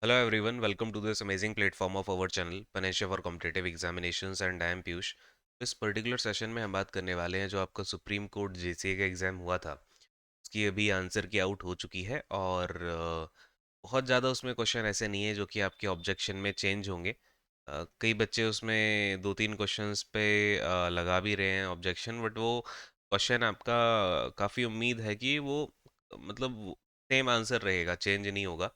Hello everyone, welcome to this amazing platform of our channel Panesha for Competitive Examinations and I am Piyush। इस particular session में हम बात करने वाले हैं जो आपका सुप्रीम कोर्ट जेसीए का एग्ज़ाम हुआ था उसकी अभी आंसर की आउट हो चुकी है और बहुत ज़्यादा उसमें क्वेश्चन ऐसे नहीं है जो कि आपके ऑब्जेक्शन में चेंज होंगे। कई बच्चे उसमें दो तीन क्वेश्चंस पे लगा भी रहे हैं ऑब्जेक्शन, बट वो क्वेश्चन आपका काफ़ी उम्मीद है कि वो मतलब सेम आंसर रहेगा, चेंज नहीं होगा।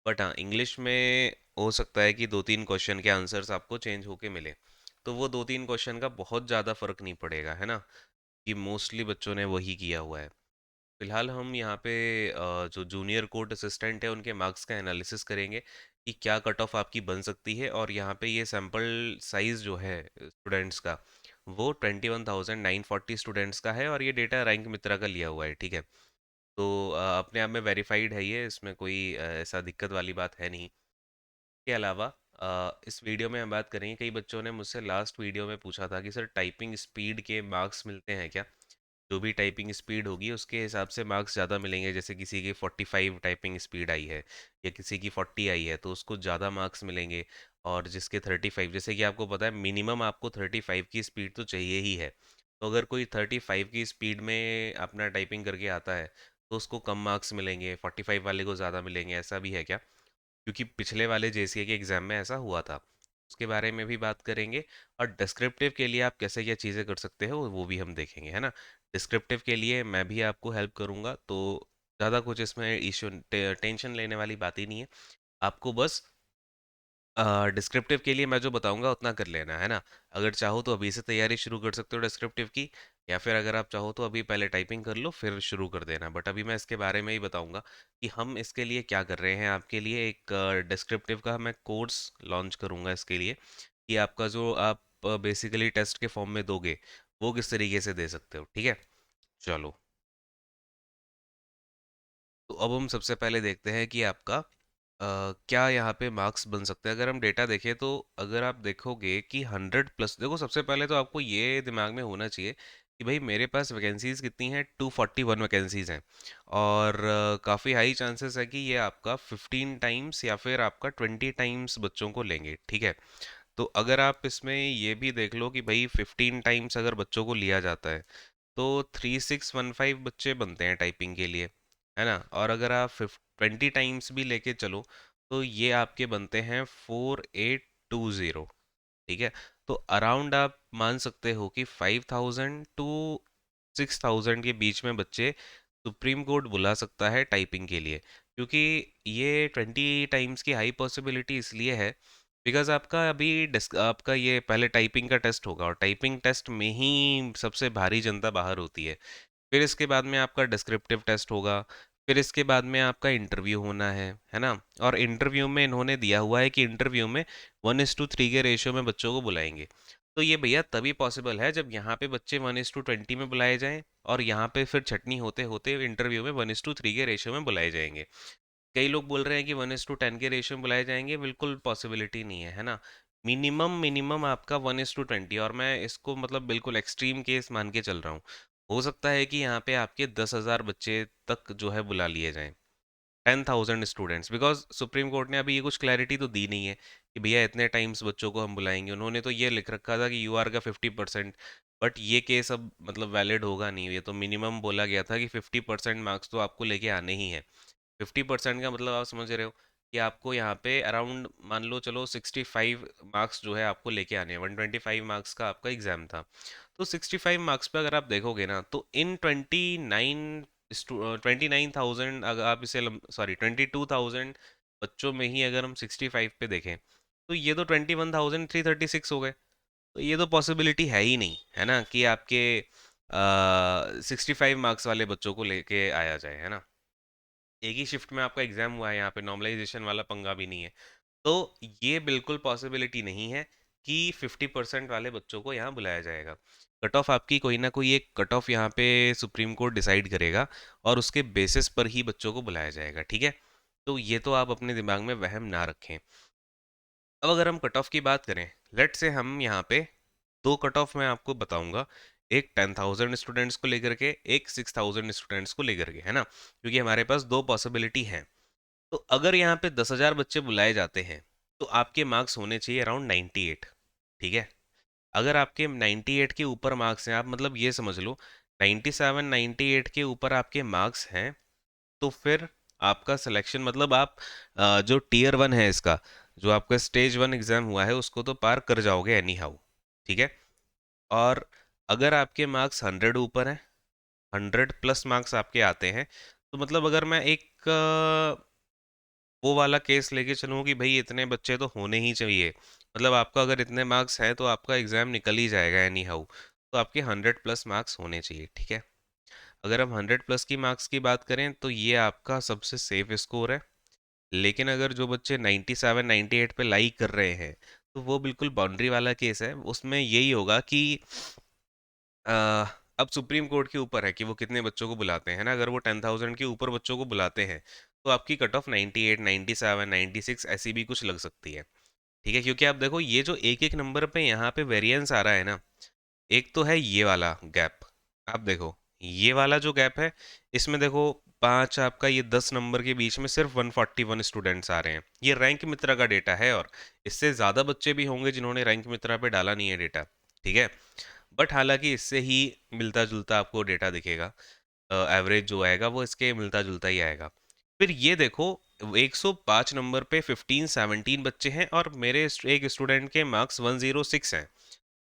बट हाँ, इंग्लिश में हो सकता है कि दो तीन क्वेश्चन के आंसर्स आपको चेंज होके मिले, तो वो दो तीन क्वेश्चन का बहुत ज़्यादा फर्क नहीं पड़ेगा, है ना, कि मोस्टली बच्चों ने वही किया हुआ है। फिलहाल हम यहाँ पे जो जूनियर कोर्ट असिस्टेंट है उनके मार्क्स का एनालिसिस करेंगे कि क्या कट ऑफ आपकी बन सकती है। और यहाँ पे ये सैम्पल साइज़ जो है स्टूडेंट्स का वो 21,940 स्टूडेंट्स का है और ये डेटा रैंक मित्रा का लिया हुआ है, ठीक है। तो अपने आप में वेरीफाइड है ये, इसमें कोई ऐसा दिक्कत वाली बात है नहीं। के अलावा इस वीडियो में हम बात करेंगे, कई बच्चों ने मुझसे लास्ट वीडियो में पूछा था कि सर टाइपिंग स्पीड के मार्क्स मिलते हैं क्या। जो भी टाइपिंग स्पीड होगी उसके हिसाब से मार्क्स ज़्यादा मिलेंगे, जैसे किसी की 45 टाइपिंग स्पीड आई है या किसी की 40 आई है तो उसको ज़्यादा मार्क्स मिलेंगे। और जिसके 35, जैसे कि आपको पता है मिनिमम आपको 35 की स्पीड तो चाहिए ही है। तो अगर कोई 35 की स्पीड में अपना टाइपिंग करके आता है तो उसको कम मार्क्स मिलेंगे, 45 वाले को ज़्यादा मिलेंगे, ऐसा भी है क्या। क्योंकि पिछले वाले जेसीए के एग्ज़ाम में ऐसा हुआ था। उसके बारे में भी बात करेंगे। और डिस्क्रिप्टिव के लिए आप कैसे क्या चीज़ें कर सकते हो वो भी हम देखेंगे, है ना। डिस्क्रिप्टिव के लिए मैं भी आपको हेल्प करूँगा, तो ज़्यादा कुछ इसमें इशू टेंशन लेने वाली बात ही नहीं है। आपको बस डिस्क्रिप्टिव के लिए मैं जो बताऊंगा उतना कर लेना है ना। अगर चाहो तो अभी से तैयारी शुरू कर सकते हो डिस्क्रिप्टिव की, या फिर अगर आप चाहो तो अभी पहले टाइपिंग कर लो फिर शुरू कर देना। बट अभी मैं इसके बारे में ही बताऊंगा कि हम इसके लिए क्या कर रहे हैं। आपके लिए एक डिस्क्रिप्टिव का मैं कोर्स लॉन्च करूंगा इसके लिए, कि आपका जो आप बेसिकली टेस्ट के फॉर्म में दोगे वो किस तरीके से दे सकते हो, ठीक है। चलो, तो अब हम सबसे पहले देखते हैं कि आपका क्या यहाँ पे मार्क्स बन सकते हैं। अगर हम डेटा देखें तो अगर आप देखोगे कि 100+, देखो सबसे पहले तो आपको ये दिमाग में होना चाहिए कि भाई मेरे पास वैकेंसीज कितनी हैं, 241 वैकेंसीज हैं। और काफ़ी हाई चांसेस है कि ये आपका 15 टाइम्स या फिर आपका 20 टाइम्स बच्चों को लेंगे, ठीक है। तो अगर आप इसमें ये भी देख लो कि भाई 15 टाइम्स अगर बच्चों को लिया जाता है तो 3615 बच्चे बनते हैं टाइपिंग के लिए, है ना। और अगर आप 20 टाइम्स भी लेके चलो तो ये आपके बनते हैं 4820, ठीक है। तो अराउंड आप मान सकते हो कि 5000 टू 6000 के बीच में बच्चे सुप्रीम कोर्ट बुला सकता है टाइपिंग के लिए। क्योंकि ये 20 टाइम्स की हाई पॉसिबिलिटी इसलिए है बिकॉज आपका अभी आपका ये पहले टाइपिंग का टेस्ट होगा और टाइपिंग टेस्ट में ही सबसे भारी जनता बाहर होती है। फिर इसके बाद में आपका डिस्क्रिप्टिव टेस्ट होगा। फिर इसके बाद में आपका इंटरव्यू होना है ना। और इंटरव्यू में इन्होंने दिया हुआ है कि इंटरव्यू में 1:3 के रेशियो में बच्चों को बुलाएंगे। तो ये भैया तभी पॉसिबल है जब यहाँ पे बच्चे 1:20 में बुलाए जाएं और यहाँ पे फिर छटनी होते होते इंटरव्यू में 1:3 के रेशियो में बुलाए जाएंगे। कई लोग बोल रहे हैं कि 1:10 के रेशियो में बुलाए जाएंगे, बिल्कुल पॉसिबिलिटी नहीं है, है ना। मिनिमम मिनिमम आपका 1:20, और मैं इसको मतलब बिल्कुल एक्सट्रीम केस मान के चल रहा हूँ। हो सकता है कि यहाँ पे आपके 10,000 बच्चे तक जो है बुला लिए जाएं, 10,000 स्टूडेंट्स। बिकॉज सुप्रीम कोर्ट ने अभी ये कुछ क्लैरिटी तो दी नहीं है कि भैया इतने टाइम्स बच्चों को हम बुलाएंगे। उन्होंने तो ये लिख रखा था कि यूआर का 50%। बट ये केस अब मतलब वैलिड होगा नहीं, ये तो मिनिमम बोला गया था कि 50% मार्क्स तो आपको लेके आने ही है। 50% का मतलब आप समझ रहे हो कि आपको यहाँ पे अराउंड मान लो चलो 65 मार्क्स जो है आपको लेके आने हैं। 125 मार्क्स का आपका एग्जाम था, तो 65 मार्क्स पे अगर आप देखोगे ना तो इन 29,000, अगर आप इसे सॉरी 22,000 बच्चों में ही अगर हम 65 पे देखें तो ये तो 21,336 हो गए। तो ये तो पॉसिबिलिटी है ही नहीं, है ना, कि आपके 65 मार्क्स वाले बच्चों को लेके आया जाए, है ना। एक ही शिफ्ट में आपका एग्जाम हुआ है, यहाँ पे नॉर्मलाइजेशन वाला पंगा भी नहीं है। तो ये बिल्कुल पॉसिबिलिटी नहीं है कि 50% वाले बच्चों को यहाँ बुलाया जाएगा। कट ऑफ आपकी कोई ना कोई एक कट ऑफ यहाँ पे सुप्रीम कोर्ट डिसाइड करेगा और उसके बेसिस पर ही बच्चों को बुलाया जाएगा, ठीक है। तो ये तो आप अपने दिमाग में वहम ना रखें। अब अगर हम कट ऑफ की बात करें, लेट से हम यहाँ पे दो कट ऑफ मैं आपको बताऊंगा, एक 10,000 स्टूडेंट्स को लेकर के, एक 6,000 स्टूडेंट्स को लेकर के, है ना। क्योंकि हमारे पास दो पॉसिबिलिटी है। तो अगर यहाँ पे 10,000 बच्चे बुलाए जाते हैं तो आपके मार्क्स होने चाहिए अराउंड 98। ठीक है, अगर आपके 98 के ऊपर मार्क्स हैं, आप मतलब ये समझ लो 97 98 के ऊपर आपके मार्क्स हैं, तो फिर आपका सिलेक्शन मतलब आप जो टीयर वन है इसका, जो आपका स्टेज वन एग्जाम हुआ है उसको तो पार कर जाओगे एनी हाउ। ठीक है, और अगर आपके मार्क्स 100 ऊपर हैं, 100+ मार्क्स आपके आते हैं, तो मतलब अगर मैं एक वो वाला केस लेके चलूँ कि भाई इतने बच्चे तो होने ही चाहिए, मतलब आपका अगर इतने मार्क्स हैं तो आपका एग्जाम निकल ही जाएगा एनी हाउ, तो आपके 100+ मार्क्स होने चाहिए। ठीक है, अगर हम 100+ की मार्क्स की बात करें तो ये आपका सबसे सेफ स्कोर है। लेकिन अगर जो बच्चे 97 98 पे लाई कर रहे हैं, तो वो बिल्कुल बाउंड्री वाला केस है। उसमें यही होगा कि अ, अब सुप्रीम कोर्ट के ऊपर है कि वो कितने बच्चों को बुलाते हैं ना। अगर वो 10,000 के ऊपर बच्चों को बुलाते हैं तो आपकी कट ऑफ 98 97 96 ऐसी भी कुछ लग सकती है। ठीक है, क्योंकि आप देखो ये जो एक एक नंबर पे यहाँ पे वेरिएंस आ रहा है ना, एक तो है ये वाला गैप, आप देखो ये वाला जो गैप है, इसमें देखो पांच आपका ये 10 नंबर के बीच में सिर्फ 141 स्टूडेंट्स आ रहे हैं। ये रैंक मित्रा का डेटा है, और इससे ज़्यादा बच्चे भी होंगे जिन्होंने रैंक मित्रा पे डाला नहीं है डेटा। ठीक है, बट हालांकि इससे ही मिलता जुलता आपको डेटा दिखेगा, एवरेज जो आएगा वो इसके मिलता जुलता ही आएगा। फिर ये देखो 105 नंबर पे 15 17 बच्चे हैं, और मेरे एक स्टूडेंट के मार्क्स 106 हैं,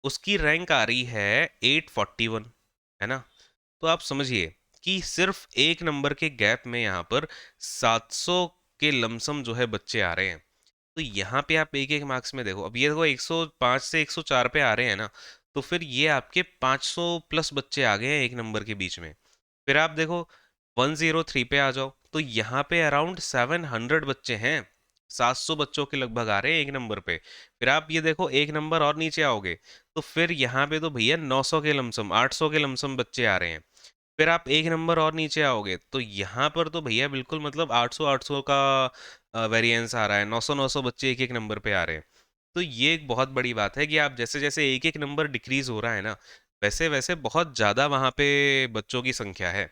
उसकी रैंक आ रही है 841, है ना। तो आप समझिए कि सिर्फ एक नंबर के गैप में यहाँ पर 700 के लमसम जो है बच्चे आ रहे हैं। तो यहाँ पे आप एक एक मार्क्स में देखो, अब ये देखो 105 से 104 पे आ रहे हैं ना, तो फिर ये आपके 500+ बच्चे आ गए हैं एक नंबर के बीच में। फिर आप देखो 103 पे आ जाओ, तो यहाँ पे अराउंड 700 बच्चे हैं, 700 बच्चों के लगभग आ रहे हैं एक नंबर पे। फिर आप ये देखो एक नंबर और नीचे आओगे, तो फिर यहाँ पे तो भैया 900 के लमसम 800 के लमसम बच्चे आ रहे हैं। फिर आप एक नंबर और नीचे आओगे तो यहाँ पर तो भैया बिल्कुल मतलब 800 800 का वेरिएंस आ रहा है, 900 900 बच्चे एक एक नंबर पे आ रहे हैं। तो ये एक बहुत बड़ी बात है कि आप जैसे जैसे एक एक नंबर डिक्रीज हो रहा है ना, वैसे वैसे बहुत ज़्यादा वहाँ पे बच्चों की संख्या है।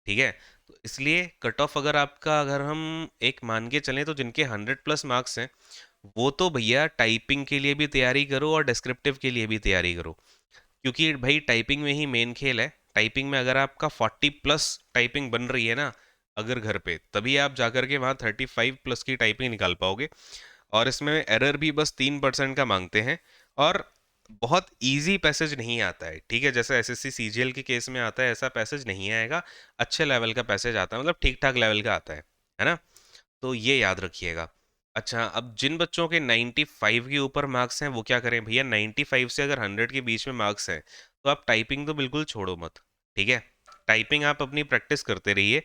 ठीक है, तो इसलिए कट ऑफ अगर आपका, अगर हम एक मान के चलें तो जिनके 100+ मार्क्स हैं, वो तो भैया टाइपिंग के लिए भी तैयारी करो और डिस्क्रिप्टिव के लिए भी तैयारी करो, क्योंकि भाई टाइपिंग में ही मेन खेल है। टाइपिंग में अगर आपका 40+ टाइपिंग बन रही है ना, अगर घर पे, तभी आप जाकर के वहाँ 35+ की टाइपिंग निकाल पाओगे। और इसमें एरर भी बस 3% का मांगते हैं, और बहुत इजी पैसेज नहीं आता है। ठीक है, जैसे एसएससी सीजीएल के केस में आता है ऐसा पैसेज नहीं आएगा, अच्छे लेवल का पैसेज आता है, मतलब ठीक ठाक लेवल का आता है ना। तो ये याद रखिएगा। अच्छा, अब जिन बच्चों के 95 के ऊपर मार्क्स हैं वो क्या करें भैया, 95 से अगर 100 के बीच में मार्क्स हैं तो आप टाइपिंग तो बिल्कुल छोड़ो मत। ठीक है, टाइपिंग आप अपनी प्रैक्टिस करते रहिए,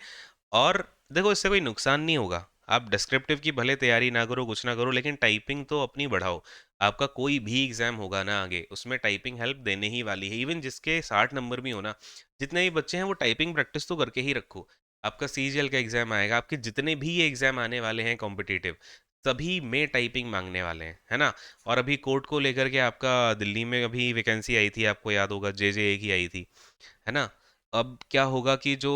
और देखो इससे कोई नुकसान नहीं होगा। आप डिस्क्रिप्टिव की भले तैयारी ना करो, कुछ ना करो, लेकिन टाइपिंग तो अपनी बढ़ाओ। आपका कोई भी एग्जाम होगा ना आगे, उसमें टाइपिंग हेल्प देने ही वाली है। इवन जिसके 60 नंबर भी हो ना, जितने भी बच्चे हैं वो टाइपिंग प्रैक्टिस तो करके ही रखो। आपका सीजीएल का एग्जाम आएगा, आपके जितने भी ये एग्जाम आने वाले हैं कॉम्पिटिटिव, सभी में टाइपिंग मांगने वाले हैं, है ना। और अभी कोर्ट को लेकर के आपका दिल्ली में अभी वैकेंसी आई थी, आपको याद होगा, जे की आई थी, है ना। अब क्या होगा कि जो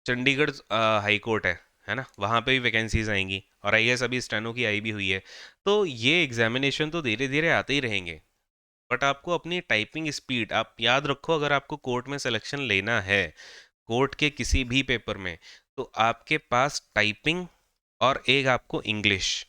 चंडीगढ़ हाई कोर्ट है ना, वहाँ पे भी वैकेंसीज आएंगी, और आईएएस अभी स्टेनो की आई भी हुई है। तो ये एग्जामिनेशन तो धीरे धीरे आते ही रहेंगे, बट आपको अपनी टाइपिंग स्पीड आप याद रखो। अगर आपको कोर्ट में सिलेक्शन लेना है, कोर्ट के किसी भी पेपर में, तो आपके पास टाइपिंग और एक आपको इंग्लिश,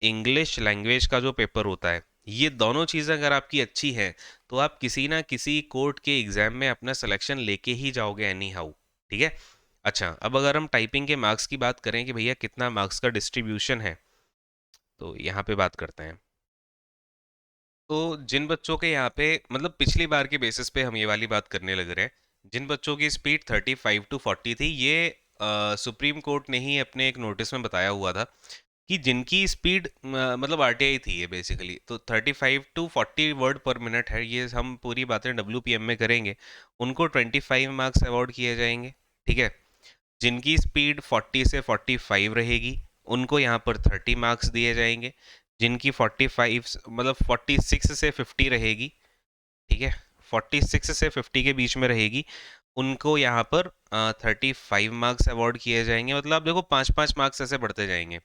इंग्लिश लैंग्वेज का जो पेपर होता है, ये दोनों चीज़ें अगर आपकी अच्छी हैं, तो आप किसी ना किसी कोर्ट के एग्जाम में अपना सिलेक्शन लेके ही जाओगे एनी हाउ। ठीक है, अच्छा अब अगर हम टाइपिंग के मार्क्स की बात करें कि भैया कितना मार्क्स का डिस्ट्रीब्यूशन है, तो यहाँ पे बात करते हैं। तो जिन बच्चों के यहाँ पे मतलब पिछली बार के बेसिस पे हम ये वाली बात करने लग रहे हैं, जिन बच्चों की स्पीड 35 to 40 थी, ये सुप्रीम कोर्ट ने ही अपने एक नोटिस में बताया हुआ था कि जिनकी स्पीड मतलब आरटीआई थी ये बेसिकली, तो 35 to 40 वर्ड पर मिनट है, ये हम पूरी बातें डब्ल्यूपीएम में करेंगे, उनको 25 मार्क्स अवॉर्ड किए जाएंगे। ठीक है, जिनकी स्पीड 40 से 45 रहेगी उनको यहाँ पर 30 मार्क्स दिए जाएंगे। जिनकी 45 मतलब 46 से 50 रहेगी, ठीक है, 46 से 50 के बीच में रहेगी, उनको यहाँ पर 35 मार्क्स अवॉर्ड किए जाएंगे। मतलब आप देखो 5-5 मार्क्स ऐसे बढ़ते जाएंगे।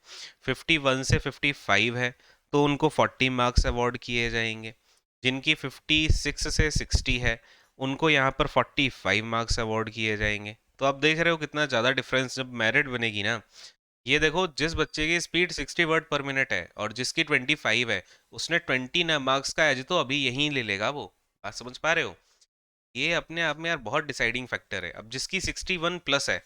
51 से 55 है तो उनको 40 मार्क्स अवॉर्ड किए जाएंगे। जिनकी 56 से 60 है उनको यहाँ पर 45 मार्क्स अवॉर्ड किए जाएंगे। तो आप देख रहे हो कितना ज़्यादा डिफरेंस जब मेरिट बनेगी ना। ये देखो, जिस बच्चे की स्पीड 60 वर्ड पर मिनट है और जिसकी 25 है, उसने 20 मार्क्स का एज तो अभी यहीं ले लेगा वो। बात समझ पा रहे हो? ये अपने आप में यार बहुत डिसाइडिंग फैक्टर है। अब जिसकी 61 प्लस है,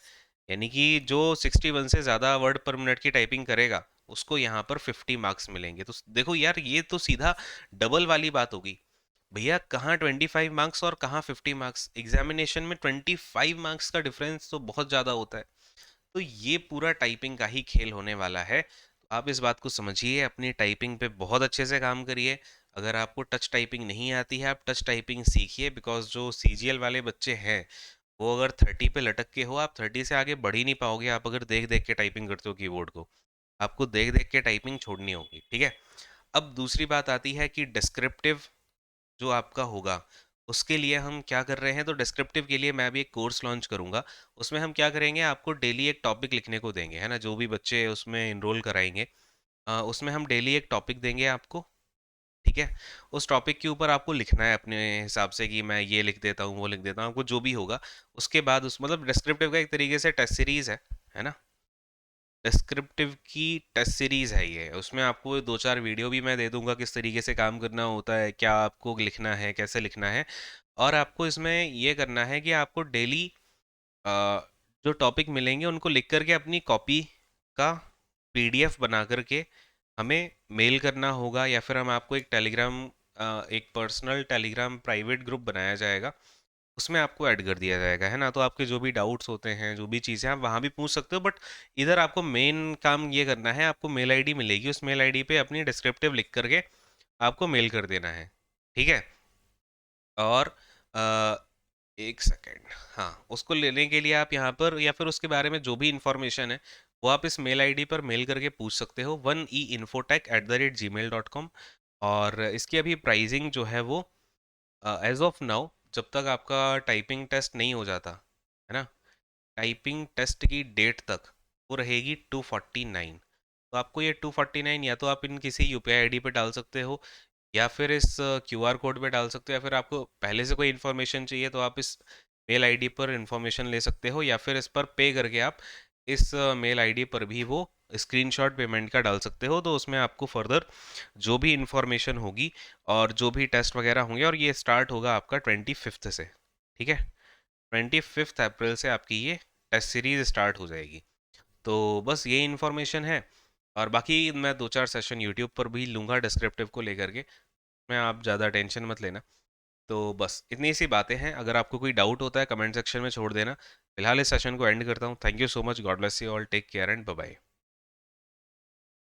यानी कि जो 61 से ज़्यादा वर्ड पर मिनट की टाइपिंग करेगा, उसको यहाँ पर 50 मार्क्स मिलेंगे। तो देखो यार, ये तो सीधा डबल वाली बात होगी। भैया कहाँ 25 मार्क्स और कहाँ 50 मार्क्स, एग्जामिनेशन में 25 मार्क्स का डिफरेंस तो बहुत ज़्यादा होता है। तो ये पूरा टाइपिंग का ही खेल होने वाला है। तो आप इस बात को समझिए, अपनी टाइपिंग पे बहुत अच्छे से काम करिए। अगर आपको टच टाइपिंग नहीं आती है, आप टच टाइपिंग सीखिए, बिकॉज जो सीजीएल वाले बच्चे हैं वो अगर 30 पे लटक के हो, आप 30 से आगे बढ़ ही नहीं पाओगे। आप अगर देख देख के टाइपिंग करते हो कीबोर्ड को, आपको देख देख के टाइपिंग छोड़नी होगी, ठीक है। अब दूसरी बात आती है कि डिस्क्रिप्टिव जो आपका होगा, उसके लिए हम क्या कर रहे हैं। तो डिस्क्रिप्टिव के लिए मैं भी एक कोर्स लॉन्च करूंगा। उसमें हम क्या करेंगे, आपको डेली एक टॉपिक लिखने को देंगे, है ना। जो भी बच्चे उसमें इनरोल कराएंगे, उसमें हम डेली एक टॉपिक देंगे आपको, ठीक है। उस टॉपिक के ऊपर आपको लिखना है अपने हिसाब से कि मैं ये लिख देता हूँ, वो लिख देता हूँ, आपको जो भी होगा। उसके बाद उस मतलब डिस्क्रिप्टिव का एक तरीके से टेस्ट सीरीज है ना। डिस्क्रिप्टिव की टेस्ट सीरीज है ये। उसमें आपको 2-4 वीडियो भी मैं दे दूंगा, किस तरीके से काम करना होता है, क्या आपको लिखना है, कैसे लिखना है। और आपको इसमें ये करना है कि आपको डेली जो टॉपिक मिलेंगे उनको लिख करके अपनी कॉपी का पीडीएफ बना करके हमें मेल करना होगा, या फिर हम आपको एक टेलीग्राम, एक पर्सनल टेलीग्राम प्राइवेट ग्रुप बनाया जाएगा, उसमें आपको ऐड कर दिया जाएगा, है ना। तो आपके जो भी डाउट्स होते हैं, जो भी चीज़ें, आप वहाँ भी पूछ सकते हो। बट इधर आपको मेन काम ये करना है, आपको मेल आईडी मिलेगी, उस मेल आईडी पे अपनी डिस्क्रिप्टिव लिख करके आपको मेल कर देना है, ठीक है। और अ, एक सेकेंड, हाँ, उसको लेने के लिए आप यहाँ पर, या फिर उसके बारे में जो भी इंफॉर्मेशन है, वो आप इस मेल आईडी पर मेल करके पूछ सकते हो, 1einfotech@gmail.com। और इसकी अभी प्राइसिंग जो है वो, एज ऑफ नाउ, जब तक आपका टाइपिंग टेस्ट नहीं हो जाता, है ना, टाइपिंग टेस्ट की डेट तक वो रहेगी 249। तो आपको ये 249 या तो आप इन किसी यूपीआई आईडी पे डाल सकते हो, या फिर इस क्यूआर कोड पे डाल सकते हो, या फिर आपको पहले से कोई इन्फॉर्मेशन चाहिए तो आप इस मेल आईडी पर इन्फॉर्मेशन ले सकते हो, या फिर इस पर पे करके आप इस मेल आईडी पर भी वो स्क्रीनशॉट पेमेंट का डाल सकते हो। तो उसमें आपको फर्दर जो भी इंफॉर्मेशन होगी और जो भी टेस्ट वगैरह होंगे, और ये स्टार्ट होगा आपका 25 से, ठीक है। 25 अप्रैल से आपकी ये टेस्ट सीरीज स्टार्ट हो जाएगी। तो बस ये इन्फॉर्मेशन है। और बाकी मैं 2-4 सेशन यूट्यूब पर भी लूँगा डिस्क्रिप्टिव को लेकर के, मैं आप ज़्यादा टेंशन मत लेना। तो बस इतनी सी बातें हैं। अगर आपको कोई डाउट होता है कमेंट सेक्शन में छोड़ देना। फिलहाल इस सेशन को एंड करता हूँ। Thank you so much, God bless you all, take care and bye bye.